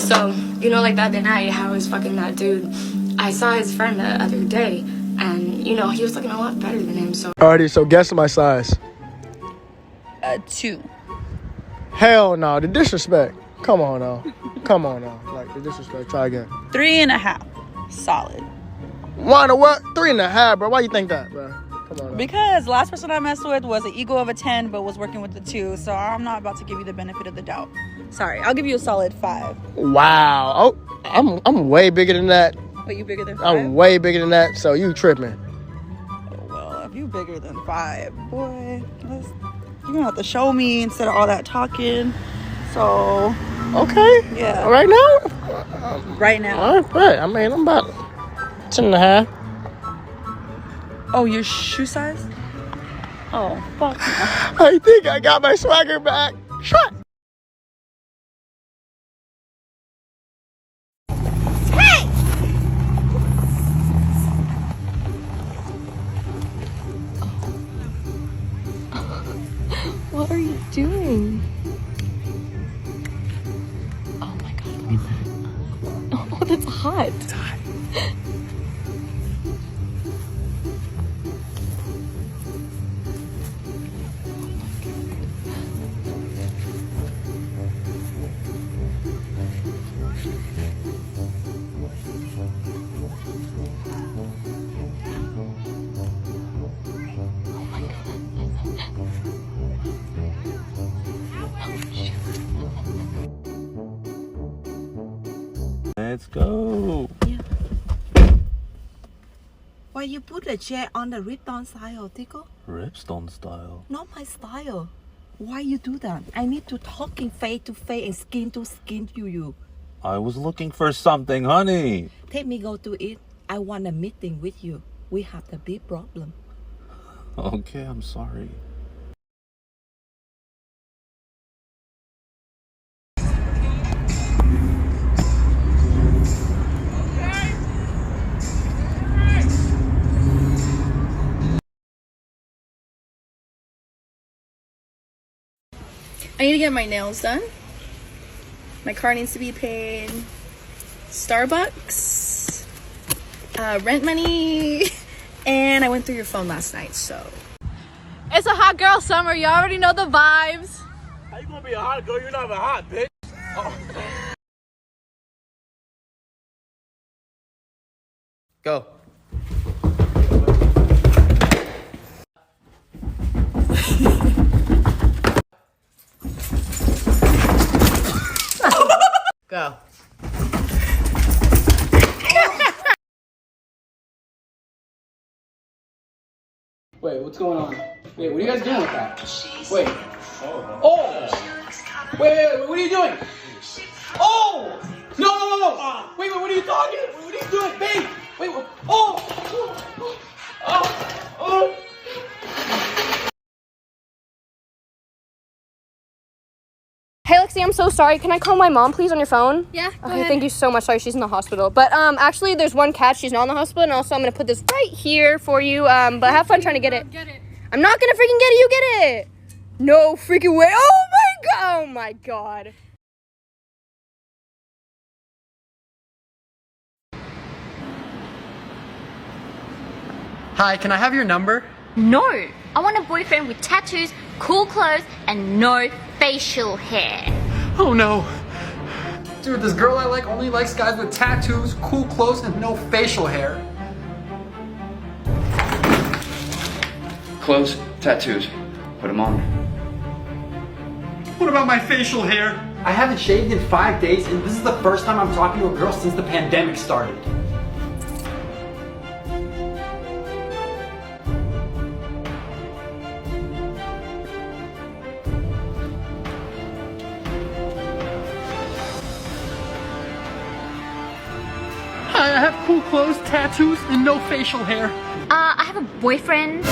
So, you know, like that other night, how I was fucking that dude. I saw his friend the other day, and, you know, he was looking a lot better than him, so. Alrighty, so guess my size. 2. Hell no, the disrespect. Come on now. Come on now. Like, the disrespect. Try again. 3.5. Solid. Why the what? 3.5, bro. Why you think that, bro? Come on now. Because last person I messed with was an ego of a 10, but was working with the 2. So I'm not about to give you the benefit of the doubt. Sorry, I'll give you a solid 5. Wow. Oh, I'm way bigger than that. But you bigger than 5? I'm way bigger than that, so you tripping. Oh, well, if you bigger than 5, boy, you're gonna have to show me instead of all that talking. So, okay. Yeah. Right now? Right now. All right. I mean, I'm about 10.5. Oh, your shoe size? Oh, fuck. I think I got my swagger back. Shut. What are you doing? Oh my god. Oh, that's hot. It's hot. Let's go. Yeah. Why you put the chair on the Ripton style, Tico? Ripstone style. Not my style. Why you do that? I need to talking face to face and skin to skin to you. I was looking for something, honey. Take me go to it. I want a meeting with you. We have the big problem. Okay, I'm sorry. I need to get my nails done. My car needs to be paid. Starbucks. Rent money. And I went through your phone last night, so. It's a hot girl summer. You already know the vibes. How you gonna be a hot girl? You're not even hot, bitch. Oh. Go. Go. Wait, what's going on? Wait, what are you guys doing with that? Wait. Oh! Wait, what are you doing? Oh! No! Wait, what are you talking? What are you doing? Babe! Wait, what? Oh! Oh! Hey Lexi, I'm so sorry. Can I call my mom please on your phone? Yeah, go Okay, ahead. thank you so much. Sorry, she's in the hospital. But actually there's one catch. She's not in the hospital, and also I'm gonna put this right here for you. But have fun trying to get it. Get it. I'm not gonna freaking get it, you get it! No freaking way. Oh my god. Hi, can I have your number? No, I want a boyfriend with tattoos, cool clothes, and no facial hair. Oh no. Dude, this girl I like only likes guys with tattoos, cool clothes, and no facial hair. Clothes, tattoos, put them on. What about my facial hair? I haven't shaved in 5 days, and this is the first time I'm talking to a girl since the pandemic started. I have cool clothes, tattoos, and no facial hair. I have a boyfriend.